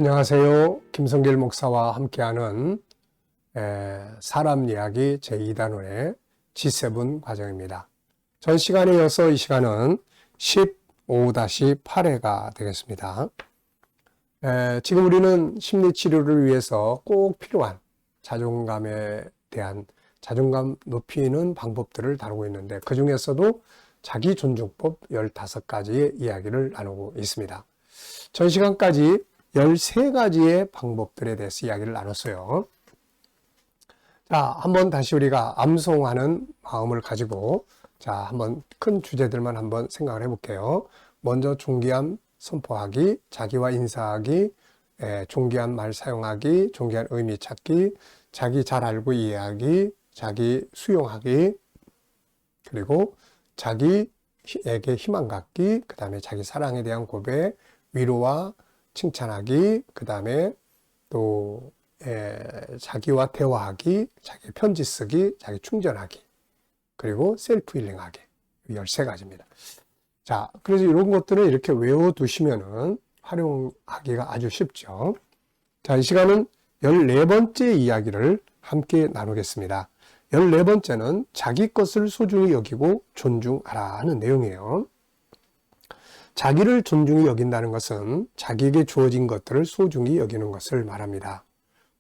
안녕하세요. 김성길 목사와 함께하는 사람 이야기 제2단원의 G7 과정입니다. 전 시간에 이어서 이 시간은 15-8회가 되겠습니다. 지금 우리는 심리치료를 위해서 꼭 필요한 자존감에 대한 자존감 높이는 방법들을 다루고 있는데 그 중에서도 자기존중법 15가지의 이야기를 나누고 있습니다. 전 시간까지 13가지의 방법들에 대해서 이야기를 나눴어요. 자, 한번 다시 우리가 암송하는 마음을 가지고 한번 큰 주제들만 한번 생각을 해볼게요. 먼저 존귀함 선포하기, 자기와 인사하기, 존귀한 말 사용하기, 존귀한 의미 찾기, 자기 잘 알고 이해하기, 자기 수용하기, 그리고 자기에게 희망 갖기, 그 다음에 자기 사랑에 대한 고백, 위로와 칭찬하기, 그 다음에 또 자기와 대화하기, 자기 편지 쓰기, 자기 충전하기, 그리고 셀프 힐링하기. 13가지입니다. 자, 그래서 이런 것들을 이렇게 외워두시면은 활용하기가 아주 쉽죠. 자, 이 시간은 14번째 이야기를 함께 나누겠습니다. 14번째는 자기 것을 소중히 여기고 존중하라 하는 내용이에요. 자기를 존중히 여긴다는 것은 자기에게 주어진 것들을 소중히 여기는 것을 말합니다.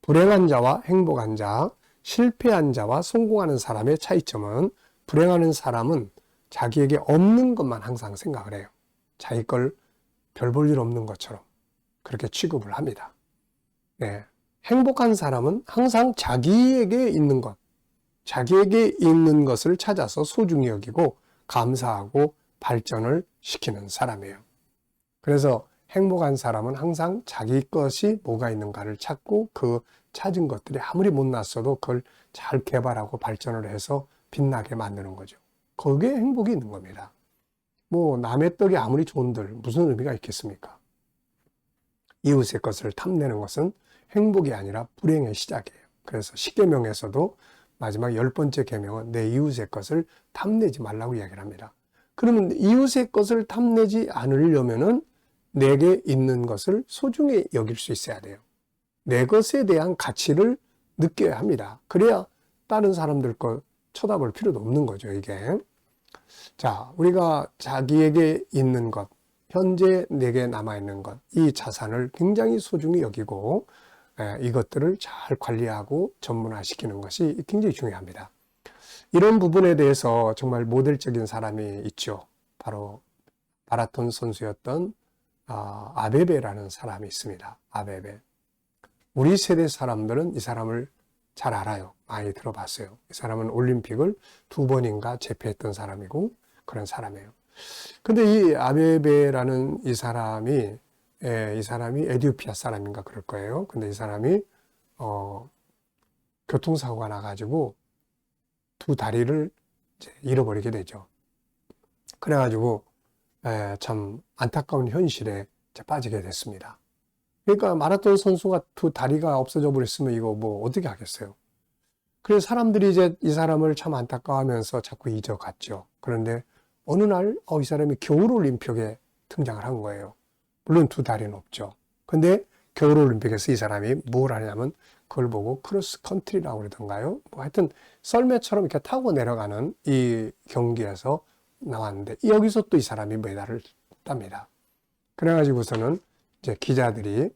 불행한 자와 행복한 자, 실패한 자와 성공하는 사람의 차이점은 불행하는 사람은 자기에게 없는 것만 항상 생각을 해요. 자기 걸 별 볼 일 없는 것처럼 그렇게 취급을 합니다. 네. 행복한 사람은 항상 자기에게 있는 것, 자기에게 있는 것을 찾아서 소중히 여기고 감사하고 발전을 시키는 사람이에요. 그래서 행복한 사람은 항상 자기 것이 뭐가 있는가를 찾고 그 찾은 것들이 아무리 못났어도 그걸 잘 개발하고 발전을 해서 빛나게 만드는 거죠. 거기에 행복이 있는 겁니다. 뭐 남의 떡이 아무리 좋은들 무슨 의미가 있겠습니까? 이웃의 것을 탐내는 것은 행복이 아니라 불행의 시작이에요. 그래서 십계명에서도 마지막 10번째 계명은 내 이웃의 것을 탐내지 말라고 이야기를 합니다. 그러면 이웃의 것을 탐내지 않으려면은 내게 있는 것을 소중히 여길 수 있어야 돼요. 내 것에 대한 가치를 느껴야 합니다. 그래야 다른 사람들 거 쳐다볼 필요도 없는 거죠, 이게. 자, 우리가 자기에게 있는 것, 현재 내게 남아있는 것, 이 자산을 굉장히 소중히 여기고 이것들을 잘 관리하고 전문화시키는 것이 굉장히 중요합니다. 이런 부분에 대해서 정말 모델적인 사람이 있죠. 바로 마라톤 선수였던 아베베라는 사람이 있습니다. 아베베. 우리 세대 사람들은 이 사람을 잘 알아요. 많이 들어봤어요. 이 사람은 올림픽을 2번인가 제패했던 사람이고 그런 사람이에요. 근데 이 아베베라는 이 사람이 에티오피아 사람인가 그럴 거예요. 근데 이 사람이 교통사고가 나가지고 2 다리를 이제 잃어버리게 되죠. 그래가지고 참 안타까운 현실에 빠지게 됐습니다. 그러니까 마라톤 선수가 2 다리가 없어져 버렸으면 이거 뭐 어떻게 하겠어요. 그래서 사람들이 이제 이 사람을 참 안타까워하면서 자꾸 잊어갔죠. 그런데 어느 날 이 사람이 겨울올림픽에 등장을 한 거예요. 물론 2 다리는 없죠. 근데 겨울올림픽에서 이 사람이 뭘 하냐면 그걸 보고 크로스 컨트리라고 그러던가요? 뭐 하여튼 썰매처럼 이렇게 타고 내려가는 이 경기에서 나왔는데 여기서 또 이 사람이 메달을 땁니다. 그래가지고서는 이제 기자들이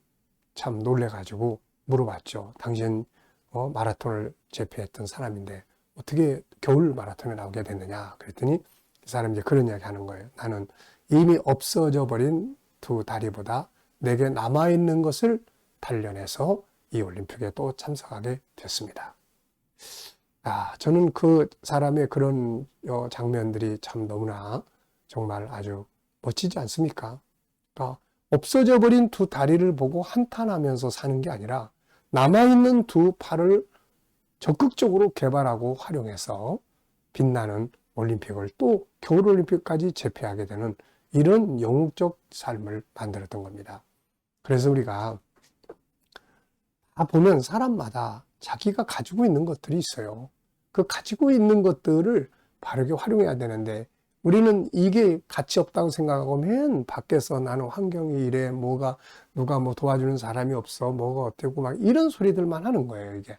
참 놀래가지고 물어봤죠. 당신 마라톤을 제패했던 사람인데 어떻게 겨울 마라톤에 나오게 됐느냐? 그랬더니 이 사람이 이제 그런 이야기 하는 거예요. 나는 이미 없어져 버린 2 다리보다 내게 남아있는 것을 단련해서 이 올림픽에 또 참석하게 됐습니다. 저는 그 사람의 그런 장면들이 참 너무나 정말 아주 멋지지 않습니까? 그러니까 없어져 버린 2 다리를 보고 한탄하면서 사는 게 아니라 남아있는 2 팔을 적극적으로 개발하고 활용해서 빛나는 올림픽을 또 겨울올림픽까지 제패하게 되는 이런 영웅적 삶을 만들었던 겁니다. 그래서 우리가 다 보면 사람마다 자기가 가지고 있는 것들이 있어요. 그 가지고 있는 것들을 바르게 활용해야 되는데 우리는 이게 가치 없다고 생각하고 맨 밖에서 나는 환경이 이래, 누가 뭐 도와주는 사람이 없어, 뭐가 어때고 막 이런 소리들만 하는 거예요, 이게.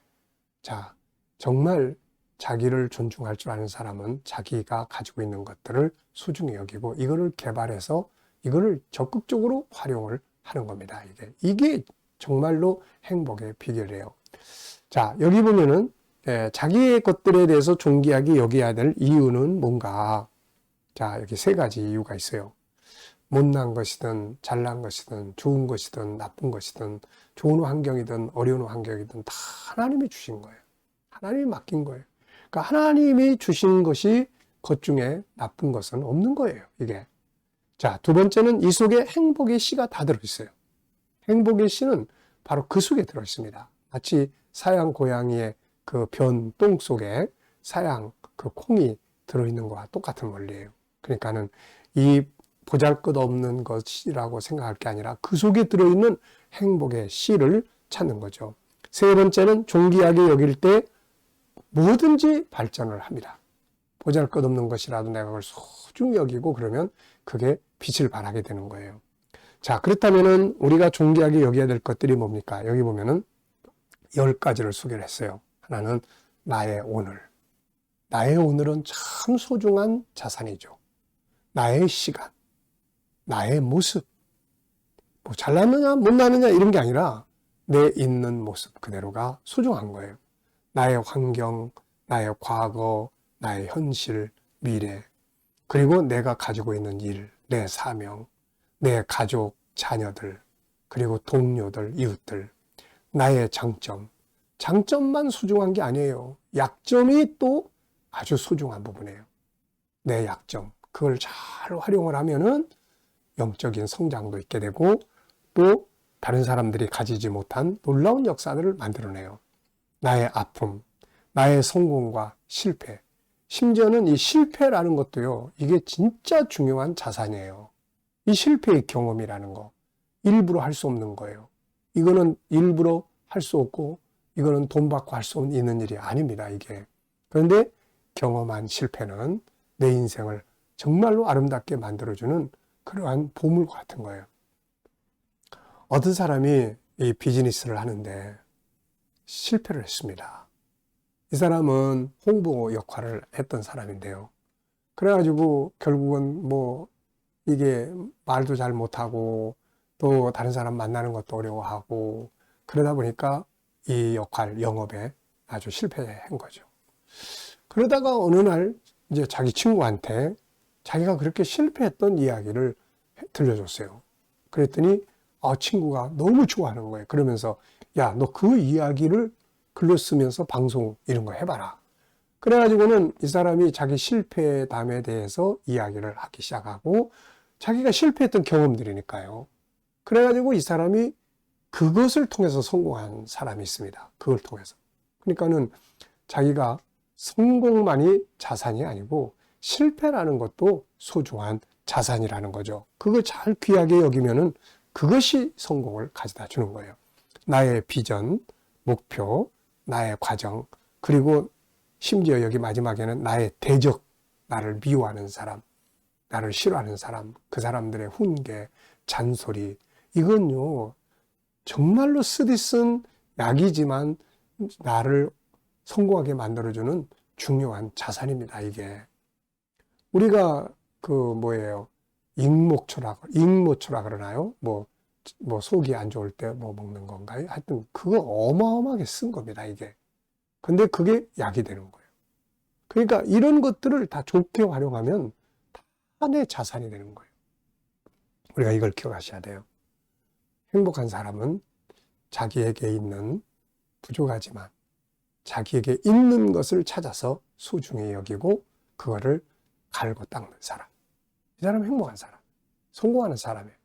자, 정말 자기를 존중할 줄 아는 사람은 자기가 가지고 있는 것들을 소중히 여기고 이거를 개발해서 이거를 적극적으로 활용을 하는 겁니다. 이게 정말로 행복의 비결이에요. 자, 여기 보면은 자기의 것들에 대해서 존귀하게 여겨야 될 이유는 뭔가? 자, 여기 세 가지 이유가 있어요. 못난 것이든 잘난 것이든 좋은 것이든 나쁜 것이든 좋은 환경이든 어려운 환경이든 다 하나님이 주신 거예요. 하나님이 맡긴 거예요. 그러니까 하나님이 주신 것이 것 중에 나쁜 것은 없는 거예요, 이게. 자, 두 번째는 이 속에 행복의 씨가 다 들어있어요. 행복의 씨는 바로 그 속에 들어있습니다. 마치 사양 고양이의 그 똥 속에 사양 그 콩이 들어있는 것과 똑같은 원리예요. 그러니까는 이 보잘것없는 것이라고 생각할 게 아니라 그 속에 들어있는 행복의 씨를 찾는 거죠. 세 번째는 존귀하게 여길 때 뭐든지 발전을 합니다. 보잘것없는 것이라도 내가 그걸 소중히 여기고 그러면 그게 빛을 발하게 되는 거예요. 자, 그렇다면은 우리가 존귀하게 여겨야 될 것들이 뭡니까? 여기 보면은 10가지를 소개를 했어요. 하나는 나의 오늘. 나의 오늘은 참 소중한 자산이죠. 나의 시간, 나의 모습, 뭐 잘났느냐 못났느냐 이런 게 아니라 내 있는 모습 그대로가 소중한 거예요. 나의 환경, 나의 과거, 나의 현실, 미래, 그리고 내가 가지고 있는 일, 내 사명, 내 가족, 자녀들, 그리고 동료들, 이웃들, 나의 장점. 장점만 소중한 게 아니에요. 약점이 또 아주 소중한 부분이에요. 내 약점. 그걸 잘 활용을 하면은 영적인 성장도 있게 되고 또 다른 사람들이 가지지 못한 놀라운 역사들을 만들어내요. 나의 아픔, 나의 성공과 실패. 심지어는 이 실패라는 것도요, 이게 진짜 중요한 자산이에요. 이 실패의 경험이라는 거. 일부러 할 수 없는 거예요. 이거는 일부러 할 수 없고, 이거는 돈 받고 할 수 있는 일이 아닙니다, 이게. 그런데 경험한 실패는 내 인생을 정말로 아름답게 만들어주는 그러한 보물 같은 거예요. 어떤 사람이 이 비즈니스를 하는데 실패를 했습니다. 이 사람은 홍보 역할을 했던 사람인데요. 그래가지고 결국은 뭐 이게 말도 잘 못하고 또 다른 사람 만나는 것도 어려워하고 그러다 보니까 이 역할, 영업에 아주 실패한 거죠. 그러다가 어느 날 이제 자기 친구한테 자기가 그렇게 실패했던 이야기를 들려줬어요. 그랬더니 친구가 너무 좋아하는 거예요. 그러면서 야, 너 그 이야기를 글로 쓰면서 방송 이런 거 해봐라. 그래가지고는 이 사람이 자기 실패담에 대해서 이야기를 하기 시작하고 자기가 실패했던 경험들이니까요. 그래가지고 이 사람이 그것을 통해서 성공한 사람이 있습니다. 그걸 통해서. 그러니까는 자기가 성공만이 자산이 아니고 실패라는 것도 소중한 자산이라는 거죠. 그걸 잘 귀하게 여기면은 그것이 성공을 가져다 주는 거예요. 나의 비전, 목표, 나의 과정, 그리고 심지어 여기 마지막에는 나의 대적, 나를 미워하는 사람, 나를 싫어하는 사람, 그 사람들의 훈계, 잔소리, 이건요, 정말로 쓰디쓴 약이지만 나를 성공하게 만들어주는 중요한 자산입니다, 이게. 우리가 익모초라 그러나요? 뭐 속이 안 좋을 때 뭐 먹는 건가요? 하여튼 그거 어마어마하게 쓴 겁니다, 이게. 근데 그게 약이 되는 거예요. 그러니까 이런 것들을 다 좋게 활용하면 다 내 자산이 되는 거예요. 우리가 이걸 기억하셔야 돼요. 행복한 사람은 자기에게 있는 부족하지만 자기에게 있는 것을 찾아서 소중히 여기고 그거를 갈고 닦는 사람. 이 사람은 행복한 사람, 성공하는 사람이에요.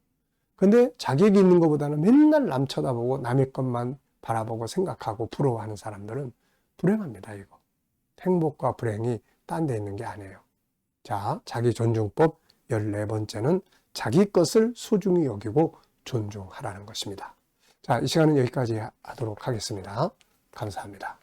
근데 자기에게 있는 것보다는 맨날 남 쳐다보고 남의 것만 바라보고 생각하고 부러워하는 사람들은 불행합니다, 이거. 행복과 불행이 딴 데 있는 게 아니에요. 자, 자기 존중법 14번째는 자기 것을 소중히 여기고 존중하라는 것입니다. 자, 이 시간은 여기까지 하도록 하겠습니다. 감사합니다.